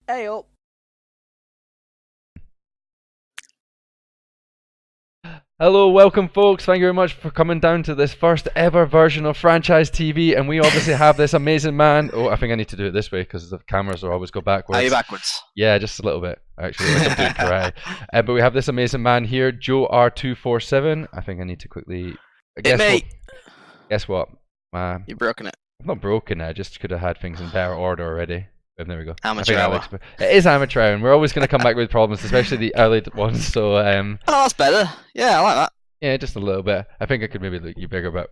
Hey up. Hello, welcome folks. Thank you very much for coming down to this first ever version of Franchise TV. And we obviously have this amazing man. Oh, I think I need to do it this way because the cameras will always go Are you backwards. backwards? Yeah, just a little bit, actually, like I'm doing karate. But we have this amazing man here, JoeR247. I think I need to quickly. It Guess what? mate. Guess what? You've broken it. I'm not broken. I just could have had things in better order already. There we go. I Amateur think hour. it is amateur hour, and we're always going to come back with problems, especially the early ones. So Oh, that's better. Yeah, I like that. yeah, just a little bit. I think I could maybe look you bigger, but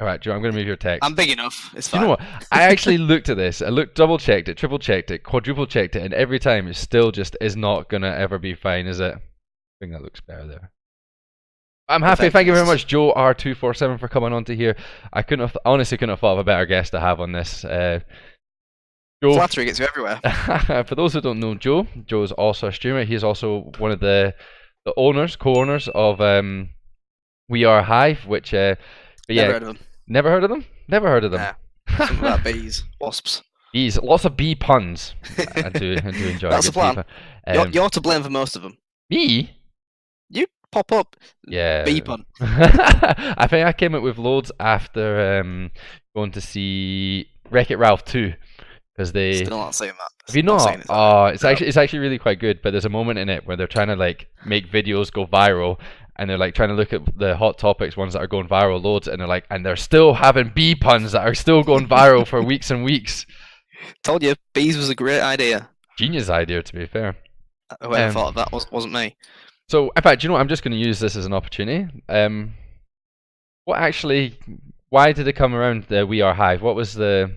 all right, Joe, I'm going to move your text. I'm big enough. It's Do fine. you know what? I actually looked at this. I double checked it, triple checked it, quadruple checked it, and every time it still just is not going to ever be fine, is it? I think that looks better there. I'm happy. Thank you very much, JoeR247, for coming on to here. I honestly couldn't have thought of a better guest to have on this. Joe, Flattery gets you everywhere. for those who don't know Joe is also a streamer. He's also one of the co-owners of We Are Hive, which but yeah, Never heard of them. never heard of them. Never heard of them. Nah. Something about bees, wasps. Bees, lots of bee puns. I do enjoy. That's a the good plan. bee pun. You're to blame for most of them. Me? You pop up. Yeah. Bee pun. I think I came up with loads after going to see Wreck-It Ralph 2 because they. Still not saying that. Have you not? Oh, it's actually really quite good. But there's a moment in it where they're trying to like make videos go viral, and they're like trying to look at the hot topics, ones that are going viral loads, and they're still having bee puns that are still going viral for weeks and weeks. Told you, bees was a great idea. Genius idea, to be fair. Whoever thought of that wasn't me. So, in fact, you know what? I'm just going to use this as an opportunity. Why did it come around the We Are Hive? What was the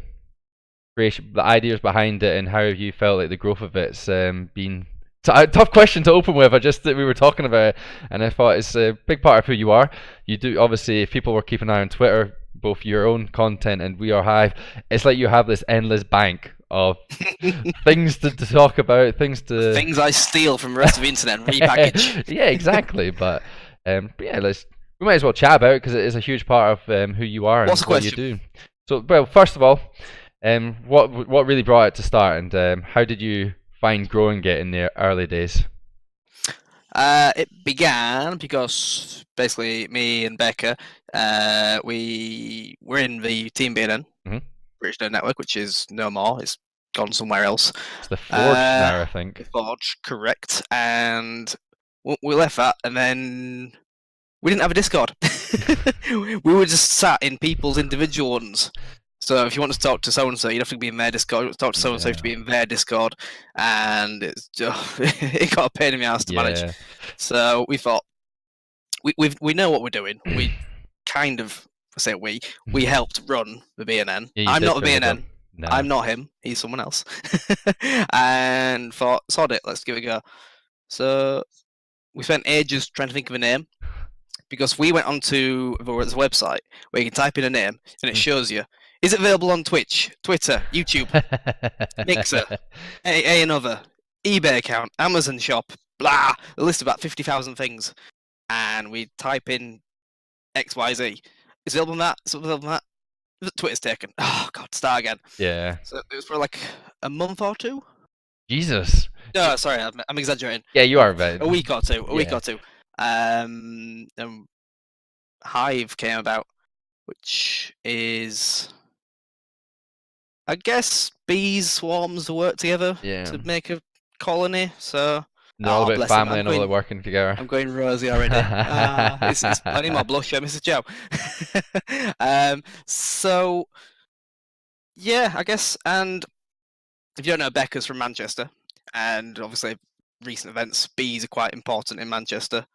creation, the ideas behind it, and how have you felt like the growth of it's been? It's a tough question to open with. We were talking about it, and I thought it's a big part of who you are. You do, obviously, if people were keeping an eye on Twitter, both your own content and We Are Hive, it's like you have this endless bank of things to talk about, things I steal from the rest of the internet and repackage. Yeah, exactly. But yeah, we might as well chat about it because it is a huge part of who you are and What's the what question? you do. So, well, first of all, what really brought it to start, and how did you find growing it in the early days? It began because basically me and Becca, we were in the Team BNN, British No Network, which is no more. It's gone somewhere else. It's the Forge now, I think. The Forge, correct. And we left that, and then we didn't have a Discord. We were just sat in people's individual ones. So if you want to talk to so and so, you'd have to be in their Discord. You want to talk to so and so, you have to be in their Discord, and it's just, it got a pain in the ass to manage. So we thought we know what we're doing. We kind of we helped run the BNN. Yeah, I'm not the BNN. No. I'm not him. He's someone else. And thought, sod it, let's give it a go. So we spent ages trying to think of a name because we went onto the website where you can type in a name and it shows you. Is it available on Twitch, Twitter, YouTube, Mixer, another, eBay account, Amazon shop, blah, a list of about 50,000 things. And we type in XYZ. Is it available on that? Is it available on that? Twitter's taken. Oh, God, start again. Yeah. So it was for like a month or two? Jesus. No, sorry, I'm exaggerating. Yeah, you are, right. A week or two. And Hive came about, which is, I guess, bees, swarms work together to make a colony. So they're all about family and all about working together. I'm going rosy already. I need more blush, Mrs. Joe. So yeah, I guess. And if you don't know, Becca's from Manchester, and obviously recent events, bees are quite important in Manchester,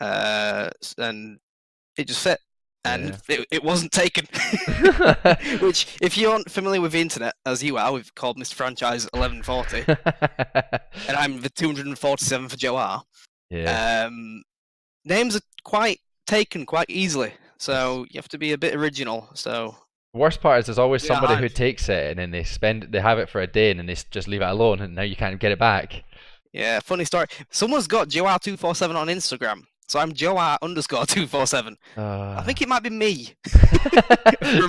and it just fit. And it wasn't taken. Which, if you aren't familiar with the internet, as you are, we've called Mr. Franchise 1140, and I'm the 247 for JoeR. Yeah. Names are quite taken quite easily, so you have to be a bit original. So the worst part is there's always somebody who takes it and then they have it for a day and then they just leave it alone and now you can't get it back. Yeah, funny story. Someone's got JoeR247 on Instagram. So I'm JoeR_247. I think it might be me.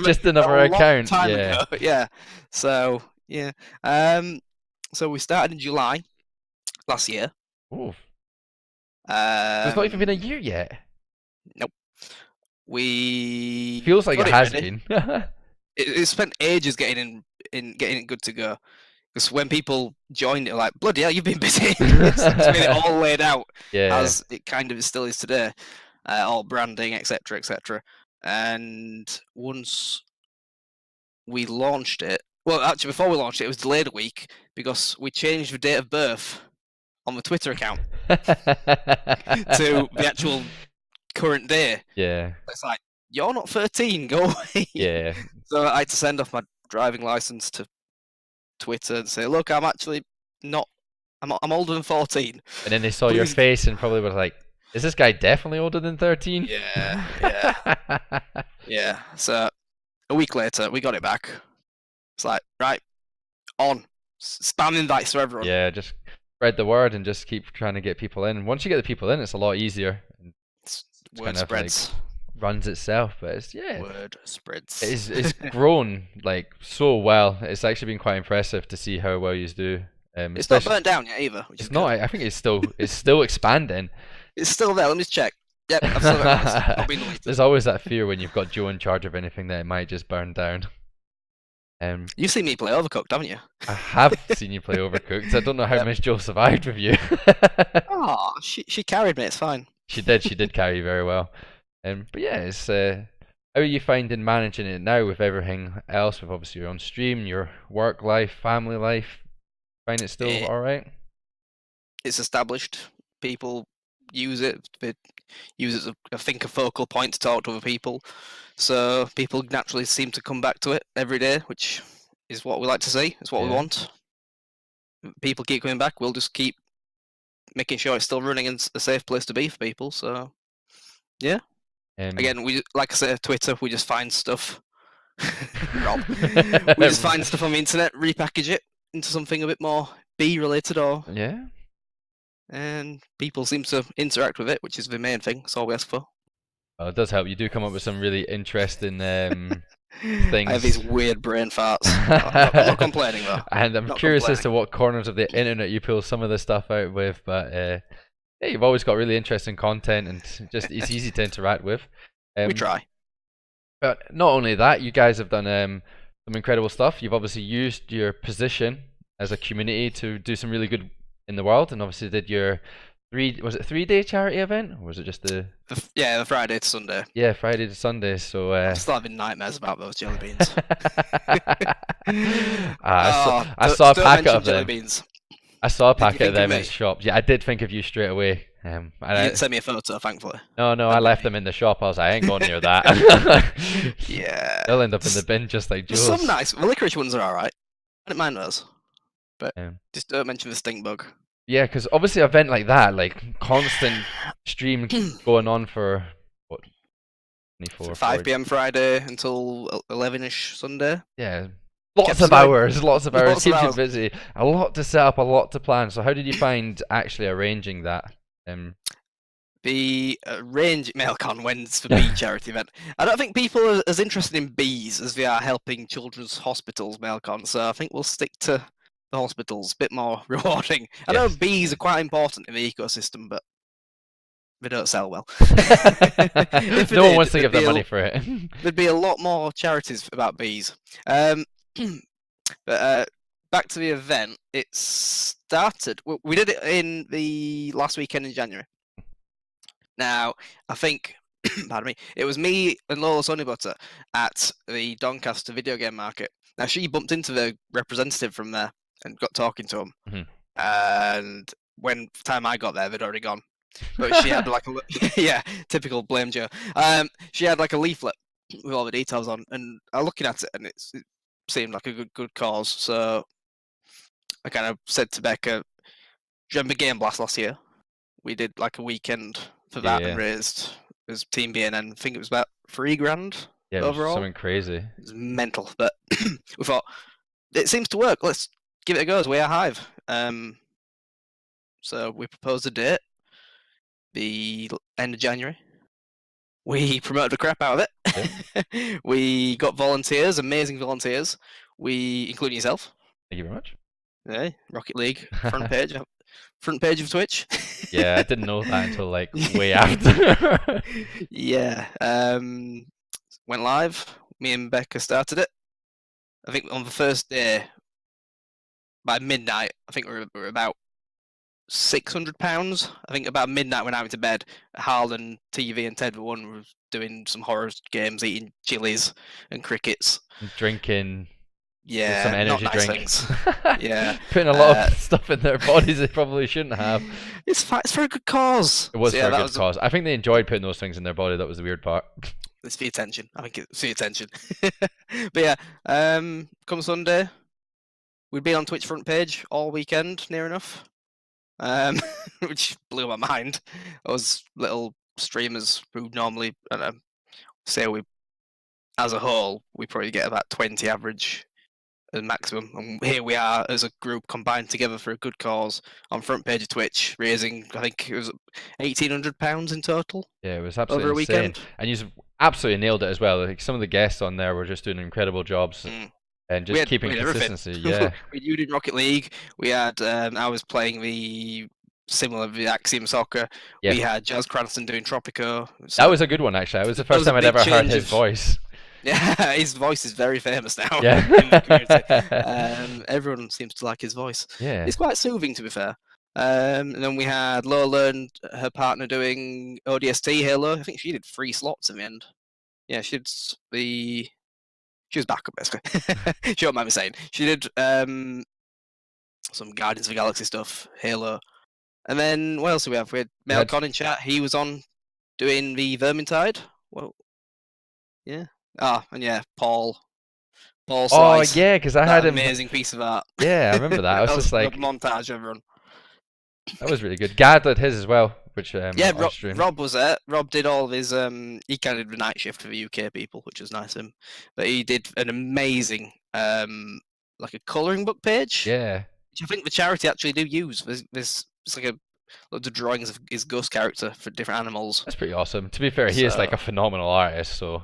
Just another account. Time ago. Yeah. So yeah. So we started in July last year. Ooh, it's not even been a year yet. Nope. We Feels like got it it has ready. been. It spent ages getting it good to go. Because when people joined it, like, bloody hell, you've been busy. it's been it all laid out, Yeah. as it kind of still is today. All branding, etc., etc. And once we launched it, well, actually, before we launched it, it was delayed a week because we changed the date of birth on the Twitter account to the actual current day. Yeah. It's like, you're not 13, go away. Yeah. So I had to send off my driving license to Twitter and say, look, I'm actually not, I'm older than 14. And then they saw your Please. face and probably was like, is this guy definitely older than 13? Yeah. So a week later, we got it back. It's like, right, on. Spam invites to everyone. Yeah, just spread the word and just keep trying to get people in. Once you get the people in, it's a lot easier. And Word kind of spreads. runs itself, but it's Word spreads. it's grown like so well. It's actually been quite impressive to see how well you do. It's not burnt down yet either. Which It's is not. good. I think it's still expanding. It's still there. Let me just check. Yep, I've still got it. Not been deleted. There's always that fear when you've got Joe in charge of anything that it might just burn down. You've seen me play Overcooked, haven't you? I have seen you play Overcooked. I don't know how Miss Joe survived with you. Oh, she carried me. It's fine. She did carry you very well. But yeah, it's how are you finding managing it now with everything else, with obviously your own stream, your work life, family life? Find it still all right? It's established. People use it. They use it as I think a focal point to talk to other people. So people naturally seem to come back to it every day, which is what we like to see. It's what we want. People keep coming back. We'll just keep making sure it's still running and a safe place to be for people. So yeah. Again, we like I said, Twitter. We just find stuff. Rob. We just find stuff on the internet, repackage it into something a bit more bee related, or and people seem to interact with it, which is the main thing. That's all we ask for. Well, it does help. You do come up with some really interesting things. I have these weird brain farts. I'm not complaining though. And I'm curious as to what corners of the internet you pull some of the stuff out with, but yeah, you've always got really interesting content, and just it's easy to interact with. We try. But not only that, you guys have done some incredible stuff. You've obviously used your position as a community to do some really good in the world, and obviously did your 3-day charity event, or was it just the Friday to Sunday? Yeah, Friday to Sunday. So I'm still having nightmares about those jelly beans. I saw a packet of them. Beans. I saw a packet of them in shops. Yeah, I did think of you straight away. You didn't send me a photo, thankfully. No, I left them in the shop. I was like, I ain't going near that. Yeah. They'll end up in the bin just like Joe's. Some nice. The licorice ones are alright. I don't mind those. But just don't mention the stink bug. Yeah, because obviously an event like that, like constant stream going on for what, 24, 5 p.m. Friday until 11ish Sunday. Yeah. Lots of hours. Keeps you busy. A lot to set up, a lot to plan. So how did you find actually arranging that? The range Mailcon when's the bee charity event. I don't think people are as interested in bees as they are helping children's hospitals Mailcon. So I think we'll stick to the hospitals, a bit more rewarding. I know bees are quite important in the ecosystem, but they don't sell well. No one wants to give them money for it. There'd be a lot more charities about bees. But back to the event, it started. We did it in the last weekend in January. Now, I think, pardon me, it was me and Lola Sonnybutter at the Doncaster video game market. Now, she bumped into the representative from there and got talking to him. Mm-hmm. And when the time I got there, they'd already gone. But she had like typical blame Joe. She had like a leaflet with all the details on, and I was looking at it, and it seemed like a good cause. So I kind of said to Becca, "Do you remember Game Blast last year? We did like a weekend for that and raised as Team BNN. I think it was about $3,000 overall. Something crazy. It was mental, but we thought it seems to work. Let's give it a go as We Are Hive. So we proposed a date, the end of January. We promoted the crap out of it. Yeah. We got volunteers, amazing volunteers. Including yourself. Thank you very much. Hey, Rocket League front page of Twitch. Yeah, I didn't know that until like way after. Yeah. Went live. Me and Becca started it. I think on the first day, by midnight, I think we were about £600. I think about midnight when I went to bed, Harlan, TV, and Ted One were doing some horror games, eating chilies and crickets. Drinking Yeah, some not energy nice drink. things. Yeah. Putting a lot of stuff in their bodies they probably shouldn't have. It's for a good cause. It was So, for yeah, a that good cause. I think they enjoyed putting those things in their body. That was the weird part. It's for your attention. I think it's for your attention. But yeah, come Sunday, we'd been on Twitch front page all weekend, near enough, which blew my mind. Us little streamers who normally, I don't know, say we, as a whole, we probably get about 20 average as maximum. And here we are as a group combined together for a good cause on front page of Twitch, raising, I think it was £1,800 in total. Yeah, it was over absolutely a insane. weekend. And you absolutely nailed it as well. Like some of the guests on there were just doing incredible jobs and just keeping consistency. Yeah. We used in Rocket League. We had I was playing the Axiom Soccer. Yeah. We had Jazz Cranston doing Tropico. That was a good one actually. It was the first time I'd ever heard his voice. Yeah, his voice is very famous now Yeah. in the community. Everyone seems to like his voice. Yeah. It's quite soothing, to be fair. And then we had Lola and her partner doing ODST Halo. I think she did 3 slots in the end. Yeah, she was backup basically. She don't mind me saying. She did some Guardians of the Galaxy stuff, Halo. And then what else do we have? We had Melcon in chat. He was on doing the Vermintide. Well, yeah. And yeah, Paul Slice. Oh yeah, because I had an him. Amazing piece of art. Yeah, I remember that. I was just like montage everyone. That was really good. Gad did his as well, which yeah, Rob was there. Rob did all of his he kind of did the night shift for the UK people, which was nice of him. But he did an amazing like a colouring book page. Yeah. Which I think the charity actually do use. There's it's like loads of drawings of his Gus character for different animals. That's pretty awesome. To be fair, he is like a phenomenal artist, so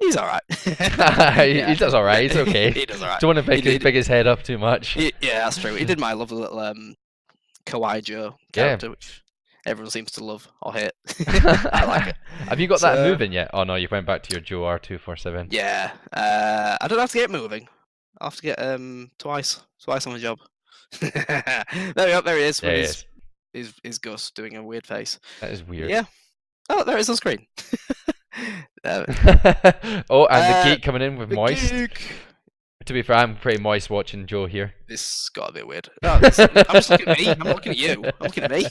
he's alright. He does alright, he's okay. He does alright. Don't want to big his head up too much. Yeah, that's true. He did my lovely little Kawaii Joe character, which everyone seems to love or hate. I like it. Have you got that moving yet? Oh no, you went back to your JoeR247. Yeah. I don't have to get moving. I have to get twice on the job. There he is. There he is. His Gus doing a weird face. That is weird. Yeah. Oh, there it is on screen. Oh, and the geek coming in with moist. Geek. To be fair, I'm pretty moist watching Joe here. This got a bit weird. Oh, I'm just looking at me. I'm looking at you. I'm looking at me.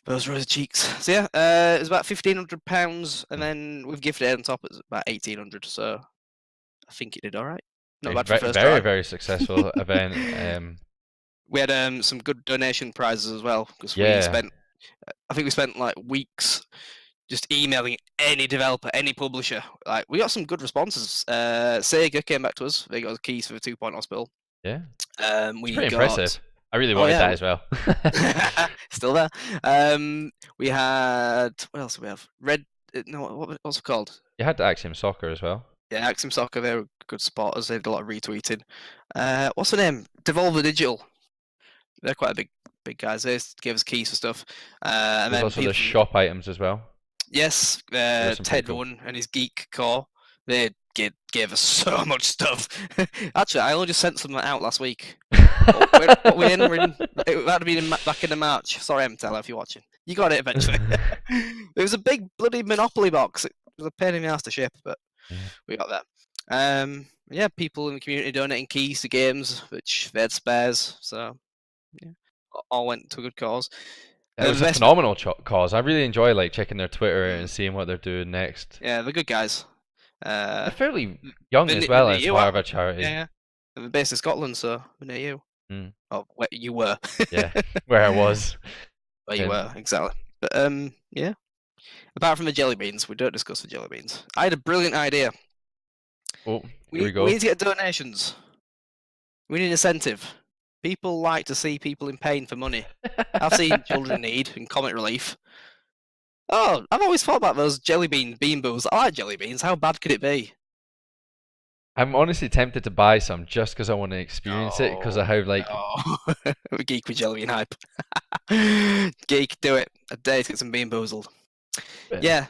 Those rosy cheeks. So yeah, it was about £1,500, and then with gift aid on top, it's about 1,800. So I think it did all right. Not bad for first very, time. very successful event. We had some good donation prizes as well, because I think we spent like weeks just emailing any developer, any publisher. Like we got some good responses. Sega came back to us. They got the keys for the 2-point hospital. Yeah. We it's pretty impressive. I really wanted that as well. Still there. We had what else do we have? What's it called? You had the Axiom Soccer as well. Yeah, Axiom Soccer. They were good spotters. They did a lot of retweeting. What's the name? Devolver Digital. They're quite a big guys. They gave us keys for stuff. And then also the shop items as well. Yes, Ted One and his Geek Core. They gave us so much stuff. Actually, I only just sent some out last week. What we in? It had to be back in March. Sorry, MTEL, if you're watching. You got it eventually. It was a big bloody Monopoly box. It was a pain in the ass to ship, but we got that. Yeah, people in the community donating keys to games, which they had spares. So yeah, all went to a good cause. It was a phenomenal cause. I really enjoy like checking their Twitter and seeing what they're doing next. Yeah, they're good guys. They're fairly young as well as part of a charity. Yeah, they're based in Scotland, so we're near you. Oh, where you were. Yeah, where I was. Where you were, exactly. But yeah. Apart from the jelly beans, we don't discuss the jelly beans. I had a brilliant idea. Oh, here we go. We need to get donations. We need incentive. People like to see people in pain for money. I've seen children in need and comic relief. Oh, I've always thought about those jelly bean boos. I like jelly beans. How bad could it be? I'm honestly tempted to buy some just because I want to experience it because of No, how like no. Geek with jelly and hype. Geek, do it. A day to get some bean boozled. Yeah.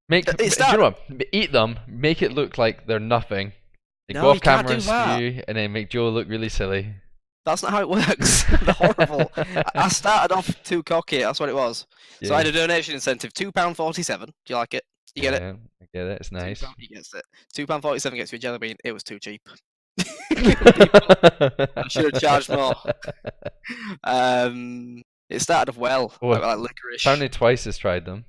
make. It Do you know started. what? Eat them. Make it look like they're nothing. They go No, off you can't camera do and that. spew, and then make Joe look really silly. That's not how it works. They're horrible. I started off too cocky. That's what it was. So I Yeah, had a donation incentive, £2.47. Do you like it? You get it? yeah, I get it. It's nice. £2. He gets it. £2.47 gets you a jelly bean. It was too cheap. People, I should have charged more. It started off well, Oh, like licorice. apparently twice has tried them.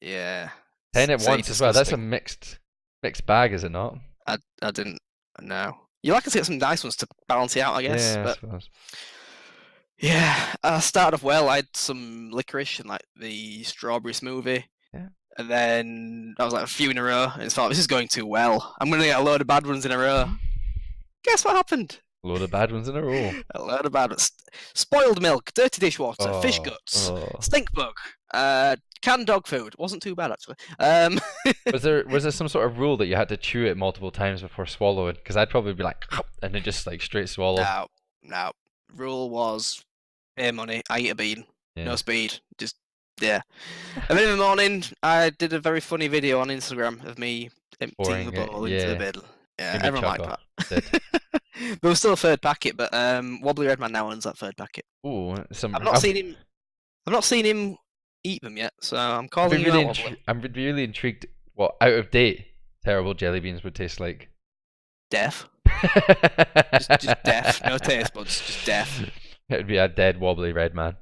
Yeah. 10 at Say once as well. That's a disgusting. mixed bag, is it not? I didn't know. You like to get some nice ones to balance it out, I guess. Yeah, I But suppose. yeah, I started off well. I had some licorice and like the strawberry smoothie. Yeah. And then I was like a few in a row, and it's thought this is going too well. I'm gonna get a load of bad ones in a row. Guess what happened? Load of bad ones in a row. A load of bad ones. Spoiled milk, dirty dishwater, fish Oh, guts, oh. stink bug, canned dog food. Wasn't too bad actually. Was there some sort of rule that you had to chew it multiple times before swallowing? Because I'd probably be like, and then just like straight swallow. No. Rule was pay money. I eat a bean. Yeah. No speed. Just yeah. And then in the morning, I did a very funny video on Instagram of me emptying the Pouring it, bowl into the yeah. bin. Yeah, Made me everyone liked chuckle. that. There was still a third packet, but Wobbly Red Man now owns that third packet. Ooh, I've not seen him eat them yet, so I'm calling you out, Wobbly. I'm really intrigued what out of date terrible jelly beans would taste like. Deaf. Just deaf. No taste buds. Just deaf. It would be a dead wobbly red man.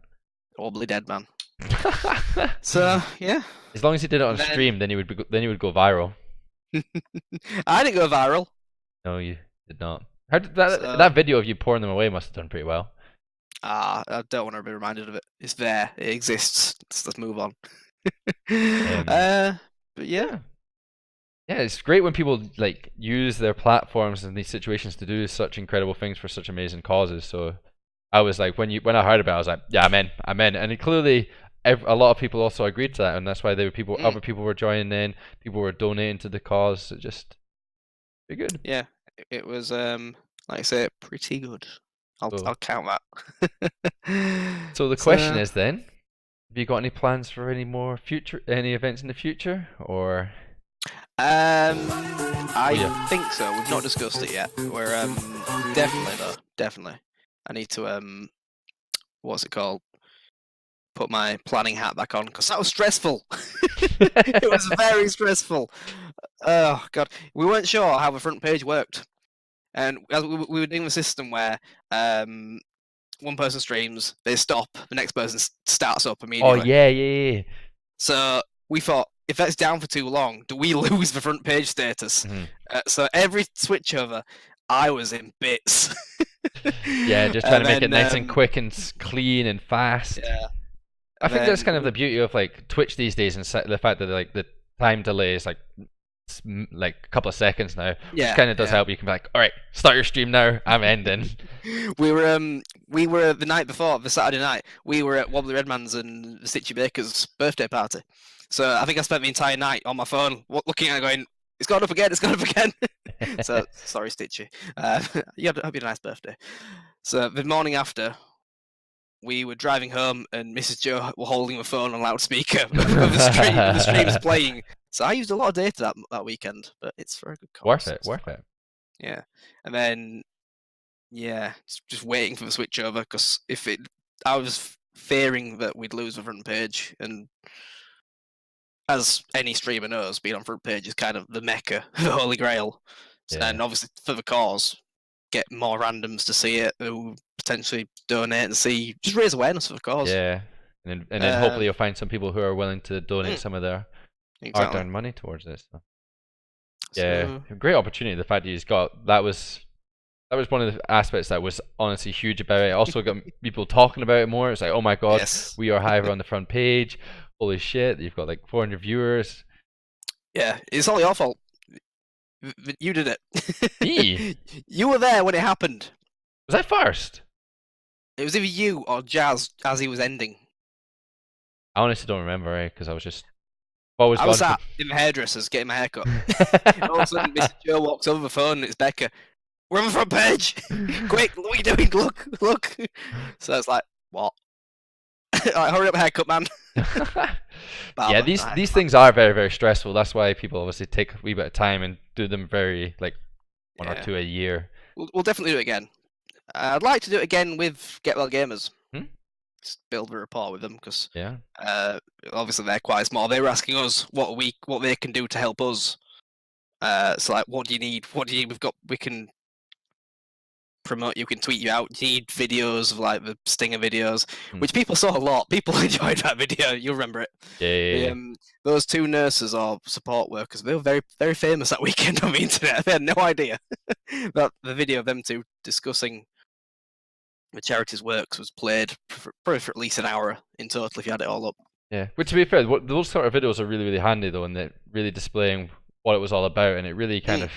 Wobbly dead man. So yeah. As long as he did it on stream, then he would go viral. I didn't go viral. No, you did not. How did that video of you pouring them away must have done pretty well. I don't want to be reminded of it. It's there. It exists. Let's move on. But yeah. Yeah, it's great when people like use their platforms in these situations to do such incredible things for such amazing causes. So I was like, when I heard about it, I was like, yeah, I'm in. And clearly, a lot of people also agreed to that, and that's why other people were joining in, people were donating to the cause. It just pretty good. Yeah, it was like I say, pretty good. I'll count that. So the question is then, have you got any plans for any events in the future, or? I think so. We've not discussed it yet. We're definitely. I need to what's it called? Put my planning hat back on because that was stressful. It was very stressful. Oh god, we weren't sure how the front page worked, and we were doing the system where one person streams, they stop, the next person starts up immediately. Oh yeah. So we thought, if that's down for too long, do we lose the front page status? So every switchover, I was in bits. Yeah, just trying to make it nice and quick and clean and fast. Yeah. I think that's kind of the beauty of like Twitch these days, and the fact that like the time delay is like a couple of seconds now. Yeah, which kind of does help. You can be like, all right, start your stream now. I'm ending. We were the night before, the Saturday night. We were at Wobbly Redman's and Stitchy Baker's birthday party. So I think I spent the entire night on my phone looking at it, going, "It's gone up again. It's gone up again." So sorry, Stitchy. Hope you had a nice birthday. So the morning after, we were driving home, and Mrs. Joe were holding the phone on loudspeaker of the stream is playing. So I used a lot of data that weekend, but it's for a good cause. Worth it. Yeah, and then just waiting for the switchover because I was fearing that we'd lose the front page, and as any streamer knows, being on front page is kind of the mecca, the holy grail. Yeah. And obviously for the cause, get more randoms to see it who potentially donate and just raise awareness for the cause. Yeah, and then hopefully you'll find some people who are willing to donate some of their hard-earned money towards this. So. Yeah, great opportunity. The fact that he's got that was one of the aspects that was honestly huge about it. Also got people talking about it more. It's like, oh my god, we are higher on the front page. Holy shit, you've got like 400 viewers. Yeah, it's all your fault. You did it. Me? You were there when it happened. Was I first? It was either you or Jazz as he was ending. I honestly don't remember, because I was just always I gone was from. sat in the hairdresser's getting my haircut. All of a sudden, Mr. Joe walks over the phone and it's Becca. We're on the front page. Quick, what are you doing? Look. So it's like, what? Like, hurry up, haircut, man. Yeah, Barber, these not these haircut, things are very, very stressful. That's why people obviously take a wee bit of time and do them very like one or yeah. two a year. We'll definitely do it again. I'd like to do it again with Get Well Gamers. Hmm? Just build a rapport with them because Yeah. obviously they're quite small. They were asking us what they can do to help us. So like, what do you need? What do you need? We can promote you, can tweet you out. You need videos of like the Stinger videos, which people saw a lot. People enjoyed that video. You'll remember it. Yeah. Those two nurses or support workers, they were very, very famous that weekend on the internet. They had no idea that the video of them two discussing the charity's works was played probably for at least an hour in total if you had it all up. Yeah. But to be fair, those sort of videos are really, really handy though, and they're really displaying what it was all about, and it really kind of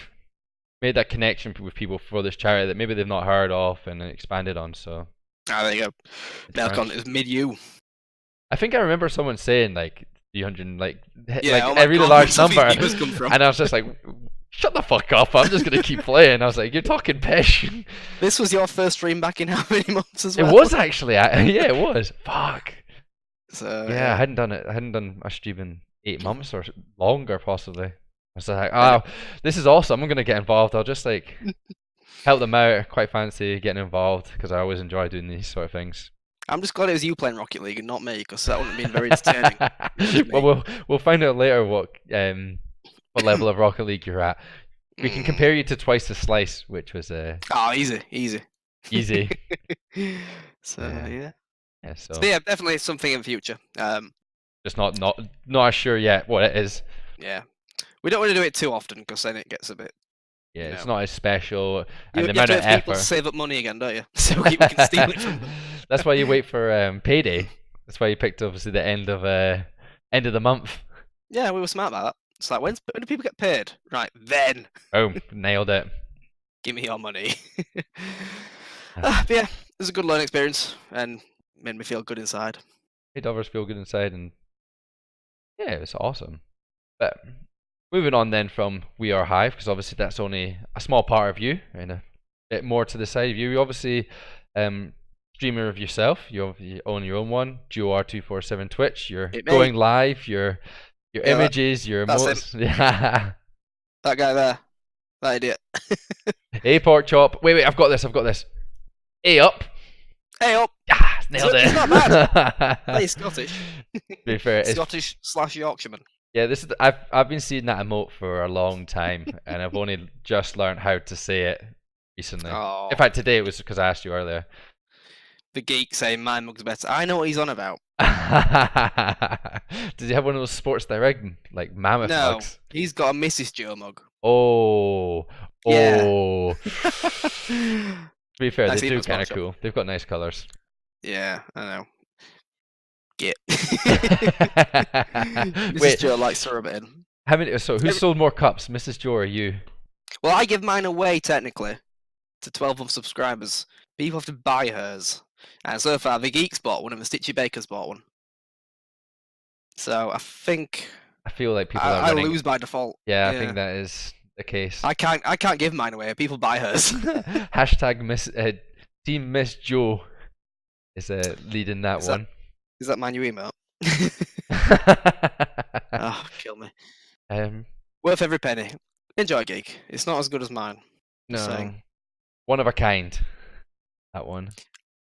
made that connection with people for this charity that maybe they've not heard of and expanded on. So. There you go. Melcon is mid-U. I think I remember someone saying like 300, like Yeah, a really large number, and I was just like, "Shut the fuck up! I'm just gonna keep playing." I was like, "You're talking pish." This was your first stream back in how many months as well? It was actually, yeah, it was. Fuck. So, yeah, I hadn't done a stream in 8 months or longer, possibly. I was like, "Oh, this is awesome! I'm gonna get involved. I'll just like help them out. I quite fancy getting involved because I always enjoy doing these sort of things." I'm just glad it was you playing Rocket League and not me, because that wouldn't have been very entertaining. Well, we'll find out later what level of Rocket League you're at. We can compare you to Twice the Slice, which was easy. easy. So yeah. So yeah, definitely something in the future. Just not as sure yet what it is. Yeah, we don't want to do it too often because then it gets a bit. Yeah, it's not as special. And the amount of effort. To save up money again, don't you? So we can steal it from them. That's why you wait for payday. That's why you picked obviously the end of the month. Yeah, we were smart about that. It's like when do people get paid? Right then. Oh, nailed it. Give me your money. But yeah, it was a good learning experience and made me feel good inside. Made others feel good inside, and yeah, it was awesome. But moving on then from We Are Hive, because obviously that's only a small part of you, and a bit more to the side of you. You obviously streamer of yourself. You own your own one, JoeR247 Twitch. You're going live. Your images, your emotes. Yeah. That guy there, that idiot. Hey, pork chop. Wait, I've got this. Hey up. Hey up. Ah, nailed it. He's not bad. He's Scottish. To be fair, Scottish / Yorkshireman. Yeah, this is I've been seeing that emote for a long time, and I've only just learned how to say it recently. Oh. In fact, today it was because I asked you earlier. The geek saying my mug's better. I know what he's on about. Does he have one of those Sports Direct like mammoth mugs? No, he's got a Mrs. Joe mug. Oh. Yeah. To be fair, they do kind of cool. They've got nice colors. Yeah, I know. Git. Mrs. Wait, Joe likes to rub it in. How many? So who sold more cups, Mrs. Joe or you? Well, I give mine away technically to 12 of subscribers. People have to buy hers, and so far the Geeks bought one and the Stitchy Bakers bought one. So I feel like people are running. I lose by default. Yeah, I think that is the case. I can't give mine away. People buy hers. Hashtag Team Miss Joe is leading that one. Is that my new emote? Oh, kill me. Worth every penny. Enjoy Geek. It's not as good as mine. No, one of a kind. That one.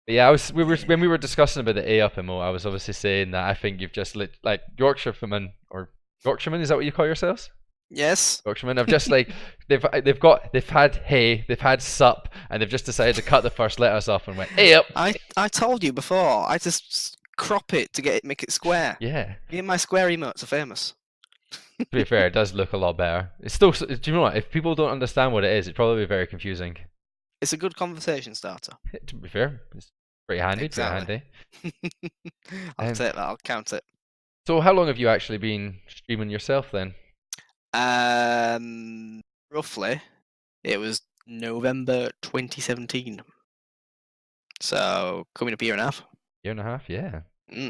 But yeah, when we were discussing about the A up emote, I was obviously saying that I think you've just like Yorkshiremen or Yorkshiremen. Is that what you call yourselves? Yes. Yorkshiremen have just like they've had hey, they've had sup, and they've just decided to cut the first letters off and went A up. I told you before. I just crop it to make it square. Yeah. Me and my square emotes are famous. To be fair, it does look a lot better. It's still. Do you know what? If people don't understand what it is, it'd probably be very confusing. It's a good conversation starter. To be fair, it's pretty handy. Exactly. Pretty handy. I'll take that. I'll count it. So, how long have you actually been streaming yourself then? Roughly, it was November 2017. So coming up a year and a half. Year and a half, yeah.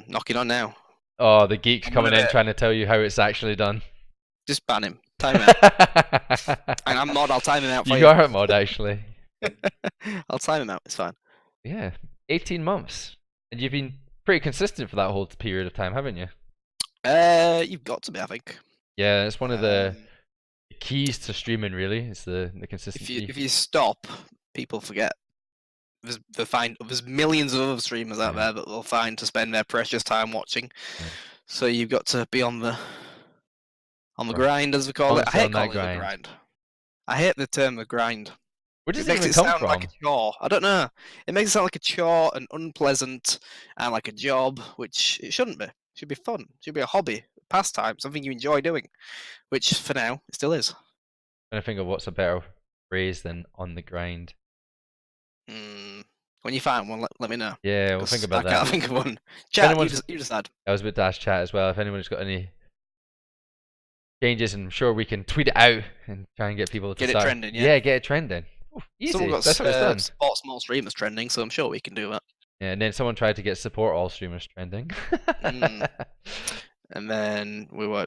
Knocking on now. Oh, the geeks I'm coming gonna in trying to tell you how it's actually done. just ban him. Time him out. And I'm mod. I'll time him out for You you. are a mod, actually. I'll time him out. It's fine. Yeah, 18 months. And you've been pretty consistent for that whole period of time, haven't you? You've got to be, I think. Yeah, it's one of the Um, keys to streaming, really. It's the if consistency. you stop, people forget. There's millions of other streamers out Yeah. there that they'll find to spend their precious time watching. Yeah. So you've got to be on the Right. grind, as we call it. I Constantly hate on that calling it the grind. grind. I hate the term the grind. Where does It it makes even it come sound from? like a chore. I don't know. It makes it sound like a chore and unpleasant and like a job, which it shouldn't be. It should be fun. It should be a hobby, pastime, something you enjoy doing, which for now it still is. I'm trying to think of what's a better phrase than on the grind. When you find one, let me know. Yeah, we'll think 'Cause about I can't that. think of one. Chat, anyone's- you decide. I was about to ask chat as well. If anyone's got any changes, I'm sure we can tweet it out and try and get people to Get it start. trending, yeah. Yeah, get it trending. Ooh, easy. Someone got That's what it's done. support small streamers trending, so I'm sure we can do that. Yeah, and then someone tried to get support all streamers trending. And then we were.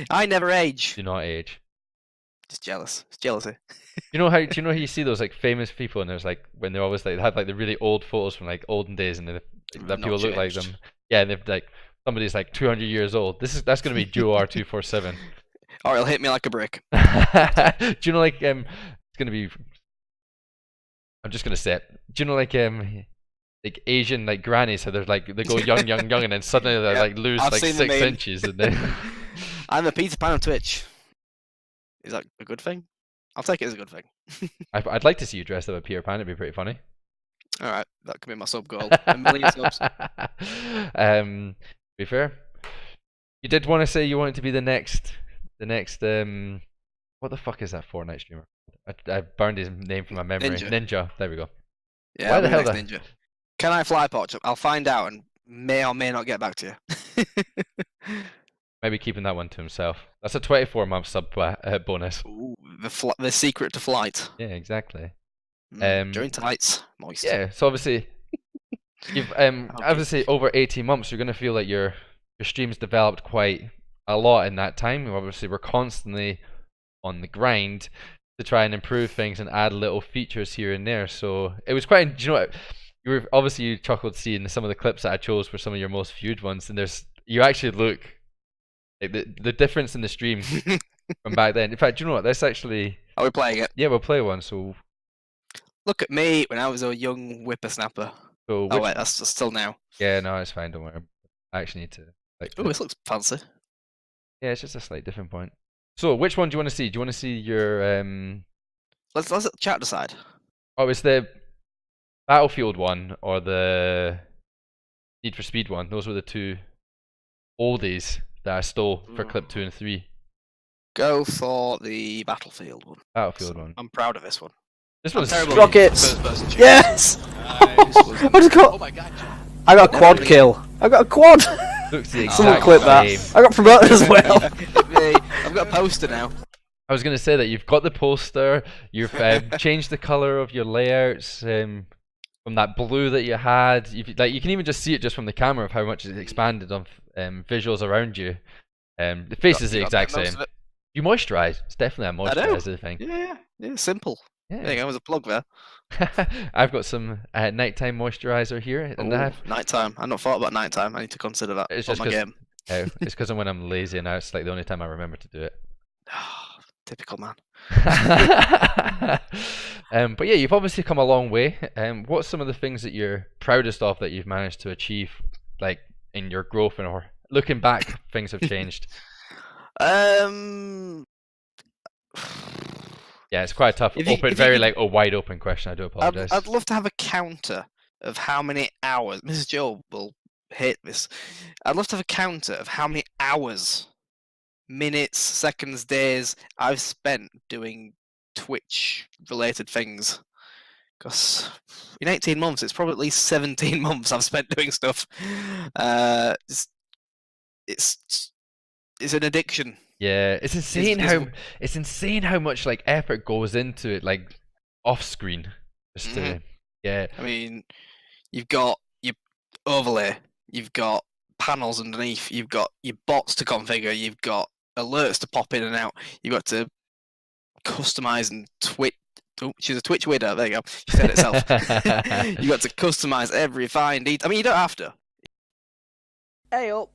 I never age. Do not age. Just jealous. It's jealousy. Do you know how you see those like famous people and there's like when they're always like they have like the really old photos from like olden days and that people look like them. Yeah, and they've like somebody's like 200 years old. That's gonna be JoeR247. Or he'll hit me like a brick. Do you know like it's gonna be. I'm just gonna say it. Do you know like Asian like grannies, so they're like they go young, and then suddenly they like lose I've like seen the 6 meme. inches, and then I'm the Peter Pan of Twitch. Is that a good thing? I'll take it as a good thing. I'd like to see you dressed up as Peter Pan. It'd be pretty funny. All right, that could be my sub goal. A million subs. To be fair, you did want to say you wanted to be the next what the fuck is that Fortnite streamer? I burned his name from my memory. Ninja. There we go. Yeah, Why the hell Ninja? Can I fly potch? I'll find out and may or may not get back to you. Maybe keeping that one to himself. That's a 24-month sub bonus. Ooh, the secret to flight. Yeah, exactly. During tights, moist. Yeah, so obviously you've obviously over 18 months you're gonna feel like your stream's developed quite a lot in that time. Obviously we're constantly on the grind to try and improve things and add little features here and there. So it was quite, you know what, you chuckled seeing some of the clips that I chose for some of your most viewed ones, and you actually look like the difference in the stream from back then. In fact, do you know what? Let's actually. Are we playing it? Yeah, we'll play one. So. Look at me when I was a young whippersnapper. So oh wait, that's still now. Yeah, no, it's fine. Don't worry. I actually need to. Oh, this looks fancy. Yeah, it's just a slight different point. So, which one do you want to see? Do you want to see your Let's chat decide. Oh, it's the Battlefield one or the Need for Speed one. Those were the two oldies that I stole for clip 2 and 3. Go for the Battlefield one. Battlefield one. I'm proud of this one. This one's rockets. Yes. I just got. Oh my god. I got a quad kill. I got a quad. Looks the Someone exact clip same. that. I got promoted as well. I've got a poster now. I was going to say that you've got the poster, you've changed the color of your layouts from that blue that you had. You can even just see it just from the camera of how much it's expanded on visuals around you. The face is the exact same. You moisturize. It's definitely a moisturizer thing. Yeah, simple. Yeah. There you go, there's a plug there. I've got some nighttime moisturizer here, and nighttime. I've not thought about nighttime. I need to consider that. It's on just my game. It's because when I'm lazy, and now it's like the only time I remember to do it. Typical man. But yeah, you've obviously come a long way. What's some of the things that you're proudest of that you've managed to achieve, like in your growth, or looking back, things have changed? Yeah, it's quite a tough, wide open question. I do apologize. I'd love to have a counter of how many hours. Mrs. Joe will hate this. I'd love to have a counter of how many hours, minutes, seconds, days I've spent doing Twitch-related things. Because in 18 months, it's probably at least 17 months I've spent doing stuff. It's an addiction. Yeah, it's insane how much like effort goes into it, like off screen. Just to, yeah. I mean, you've got your overlay, you've got panels underneath. You've got your bots to configure. You've got alerts to pop in and out. You've got to customize and Twitch. Oh, she's a Twitch widow. There you go. She said it herself. You got to customize every fine detail. I mean, you don't have to. Hey up.